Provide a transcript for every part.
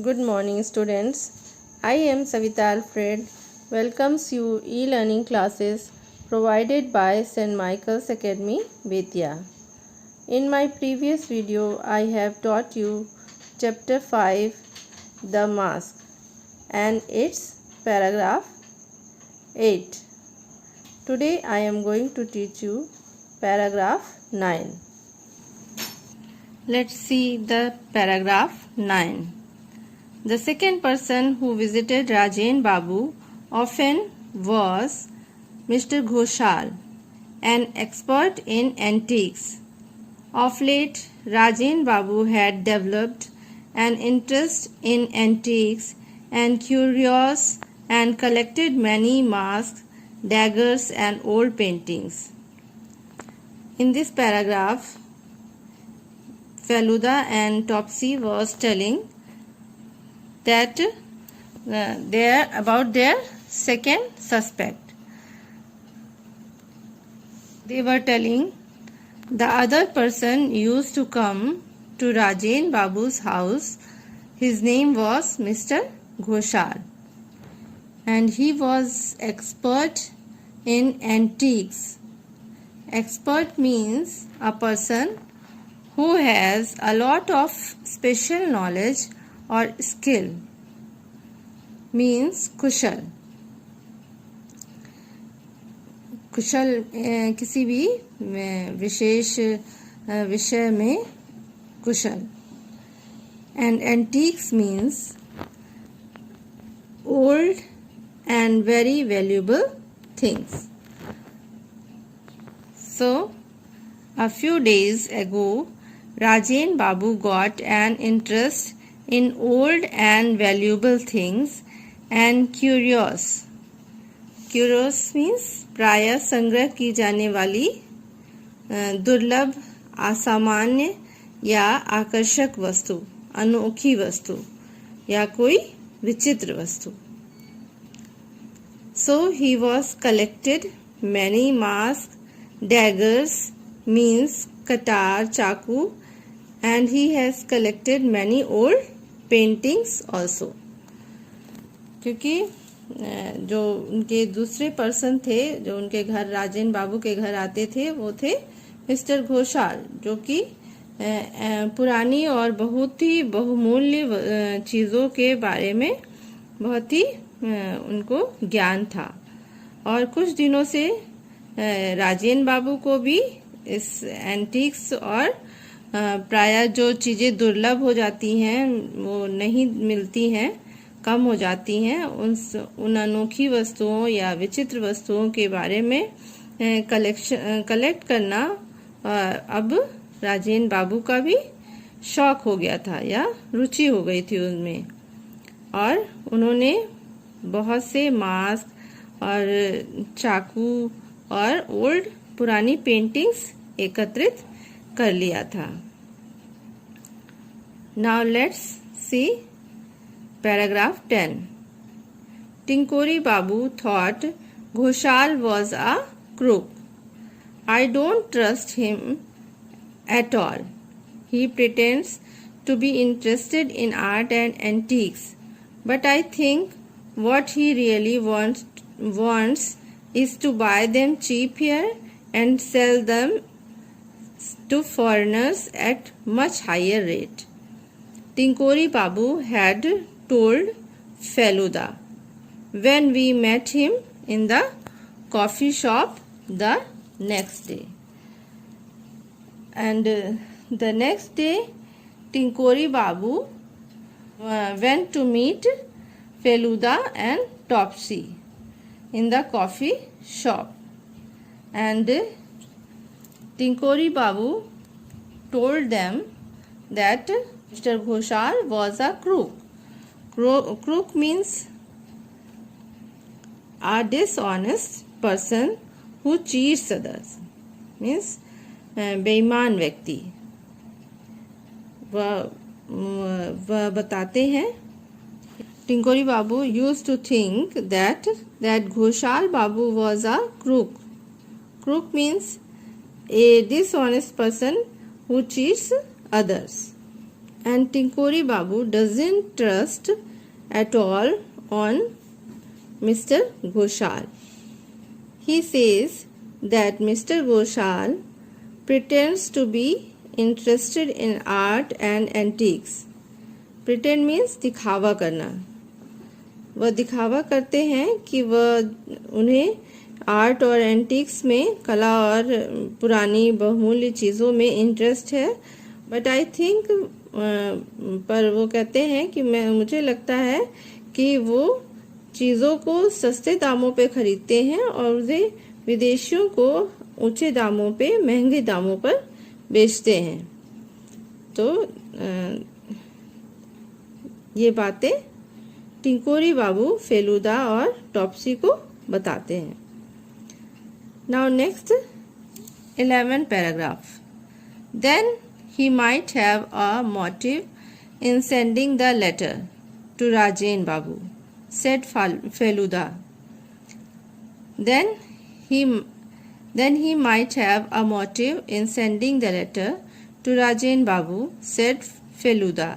Good morning, students. I am Savita Alfred. Welcomes you e-learning classes provided by St. Michael's Academy, Bettiah. In my previous video, I have taught you Chapter 5, The Mask, and its paragraph 8. Today I am going to teach you paragraph 9. Let's see the paragraph 9. The second person who visited Rajen Babu often was Mr. Ghoshal, an expert in antiques. Of late, Rajen Babu had developed an interest in antiques and curios and collected many masks, daggers and old paintings. In this paragraph, Feluda and Topsy was telling that about their second suspect. They were telling the other person used to come to Rajen Babu's house. His name was Mr. Ghoshal, and he was expert in antiques. Expert means a person who has a lot of special knowledge और skill means कुशल किसी भी विशेष विषय में कुशल and antiques means old and very valuable things. So a few days ago Rajen Babu got an interest in old and valuable things and curios. Curios means प्रायः संग्रह की जाने वाली दुर्लभ, असामान्य या आकर्षक वस्तु, अनोखी वस्तु या कोई विचित्र वस्तु. So he was collected many masks, daggers means कटार, चाकू, and he has collected many old paintings also. क्योंकि जो उनके दूसरे पर्सन थे जो उनके घर राजेन बाबू के घर आते थे वो थे मिस्टर घोषाल, जो कि पुरानी और बहुत ही बहुमूल्य चीज़ों के बारे में बहुत ही उनको ज्ञान था. और कुछ दिनों से राजेन बाबू को भी इस एंटीक्स और प्रायः जो चीज़ें दुर्लभ हो जाती हैं, वो नहीं मिलती हैं, कम हो जाती हैं, उन अनोखी वस्तुओं या विचित्र वस्तुओं के बारे में कलेक्ट करना अब राजेन बाबू का भी शौक हो गया था या रुचि हो गई थी उनमें. और उन्होंने बहुत से मास्क और चाकू और ओल्ड पुरानी पेंटिंग्स एकत्रित कर लिया था. Now let's see paragraph 10. Tinkori Babu thought Ghoshal was a crook. I don't trust him at all. He pretends to be interested in art and antiques, but I think what he really wants is to buy them cheap here and sell them to foreigners at much higher rate. Tinkori Babu had told Feluda when we met him in the coffee shop the next day. And the next day Tinkori Babu went to meet Feluda and Topsy in the coffee shop. And Tinkori Babu told them that Mr. Ghoshal was a crook. Crook means a dishonest person who cheats others. Means बेईमान व्यक्ति. वह बताते हैं Tinkori Babu used to think that Ghoshal Babu was a crook. Crook means a dishonest person who cheats others. and Tinkori Babu doesn't trust at all on Mr. Ghoshal. He says that Mr. Ghoshal pretends to be interested in art and antiques. Pretend means दिखावा करना. वह दिखावा करते हैं कि वह उन्हें art और एंटिक्स में, कला और पुरानी बहुमूल्य चीज़ों में इंटरेस्ट है. बट आई थिंक, पर वो कहते हैं कि मुझे लगता है कि वो चीज़ों को सस्ते दामों पे खरीदते हैं और उसे विदेशियों को ऊंचे दामों पे, महंगे दामों पर बेचते हैं. तो ये बातें टिंकोरी बाबू फेलुदा और टॉप्सी को बताते हैं. Now next 11 paragraph. Then he might have a motive in sending the letter to Rajen Babu, said Feluda. Then he might have a motive in sending the letter to Rajen Babu, said Feluda.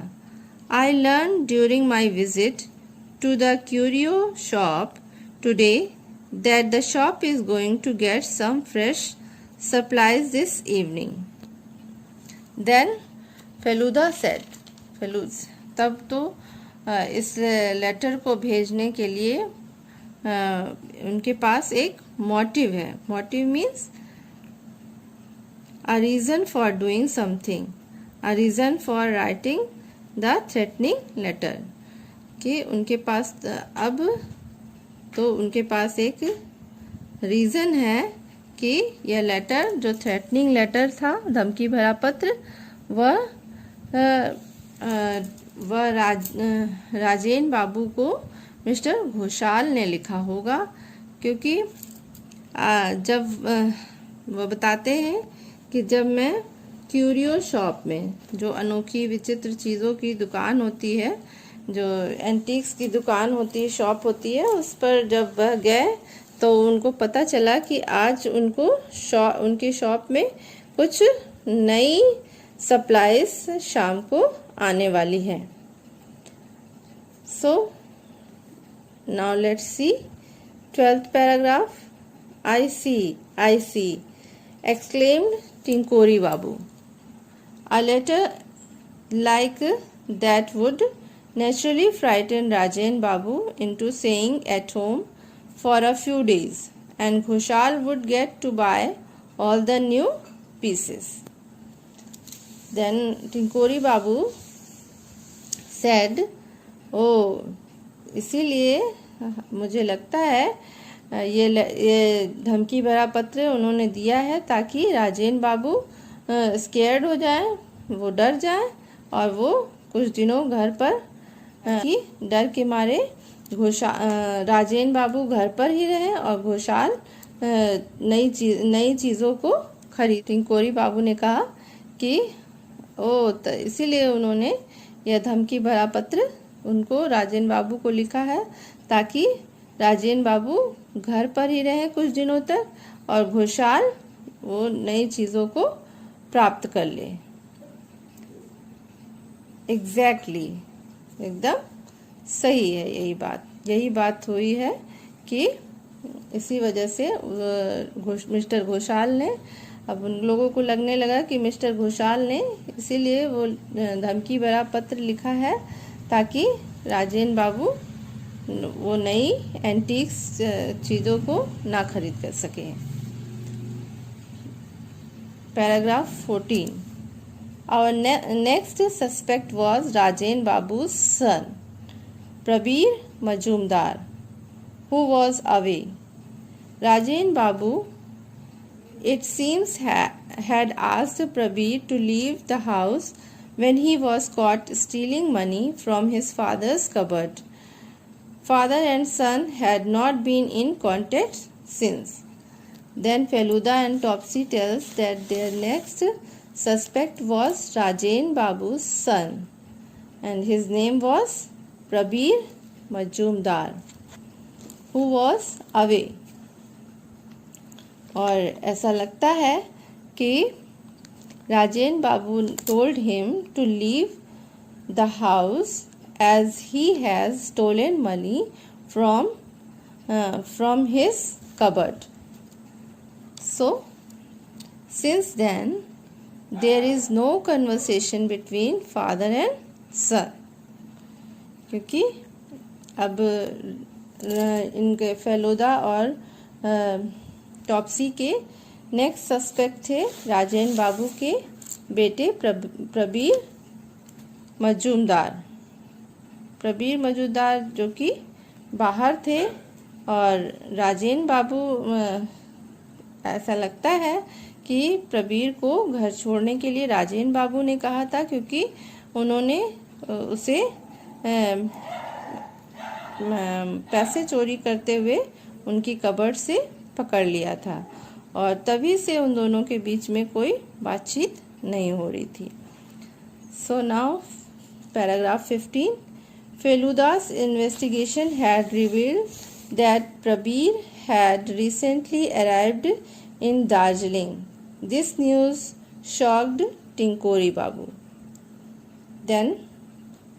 I learned during my visit to the curio shop today that the shop is going to get some fresh supplies this evening. Then Feluda said, तब तो इस letter को भेजने के लिए उनके पास एक motive है. Motive means a reason for doing something, a reason for writing the threatening letter. कि उनके पास अब तो उनके पास एक रीज़न है कि यह लेटर, जो थ्रेटनिंग लेटर था, धमकी भरा पत्र, वह राजेन बाबू को मिस्टर घोषाल ने लिखा होगा. क्योंकि जब वह बताते हैं कि जब मैं क्यूरियो शॉप में, जो अनोखी विचित्र चीज़ों की दुकान होती है, जो एंटीक्स की दुकान होती है, शॉप होती है, उस पर जब वह गए तो उनको पता चला कि आज उनको उनकी शॉप में कुछ नई सप्लाईज शाम को आने वाली है. So now let's see 12th paragraph. I see, exclaimed Tinkori Babu. A letter like that would naturally frighten Rajen Babu into staying at home for a few days, and Ghoshal would get to buy all the new pieces. Then Tinkori Babu said, "Oh, इसीलिए मुझे लगता है ये धमकी भरा पत्र उन्होंने दिया है ताकि राजेन बाबू स्केर्ड हो जाए, वो डर जाए और वो कुछ दिनों घर पर कि डर के मारे राजेन बाबू घर पर ही रहे और घोषाल नई चीज़ों को खरीद. टिंकोरी बाबू ने कहा कि तो इसीलिए उन्होंने यह धमकी भरा पत्र उनको राजेन बाबू को लिखा है ताकि राजेन बाबू घर पर ही रहे कुछ दिनों तक और घोषाल वो नई चीज़ों को प्राप्त कर ले. एग्जैक्टली, एकदम सही है. यही बात हुई है कि इसी वजह से मिस्टर घोषाल ने, अब उन लोगों को लगने लगा कि मिस्टर घोषाल ने इसीलिए वो धमकी भरा पत्र लिखा है ताकि राजेन बाबू वो नई एंटीक्स चीज़ों को ना खरीद कर सके. Paragraph 14. Our next suspect was Rajen Babu's son, Prabir Majumdar, who was away. Rajen Babu, it seems, had asked Prabir to leave the house when he was caught stealing money from his father's cupboard. Father and son had not been in contact since. Then Feluda and Topsy tells that their next suspect was Rajen Babu's son, and his name was Prabir Majumdar, who was away. और ऐसा लगता है कि राजेन बाबू told him to leave the house as he has stolen money from his cupboard. So, since then, there is no conversation between father and son. क्योंकि अब इनके फेलुदा और Topsy के नेक्स्ट सस्पेक्ट थे राजेंद्र बाबू के बेटे प्रबीर मजूमदार जो कि बाहर थे। और राजेंद्र बाबू ऐसा लगता है कि प्रबीर को घर छोड़ने के लिए राजेंद्र बाबू ने कहा था, क्योंकि उन्होंने उसे पैसे चोरी करते हुए उनकी कबर्ड से पकड़ लिया था और तभी से उन दोनों के बीच में कोई बातचीत नहीं हो रही थी। So now paragraph 15. Feluda's investigation had revealed that Prabir had recently arrived in Darjeeling. This news shocked Tinkori Babu. Then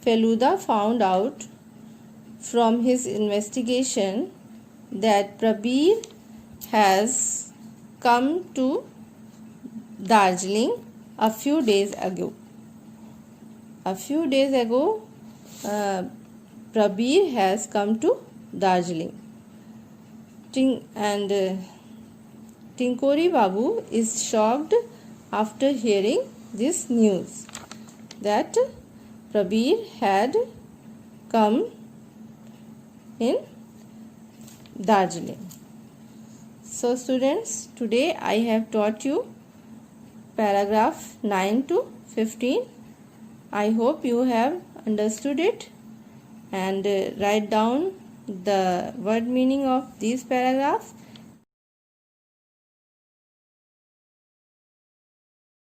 Feluda found out from his investigation that Prabir has come to Darjeeling a few days ago. Prabir has come to Darjeeling. Tinkori Babu is shocked after hearing this news that Prabir had come in Darjeeling. So students, today I have taught you paragraph 9 to 15. I hope you have understood it, and write down the word meaning of these paragraphs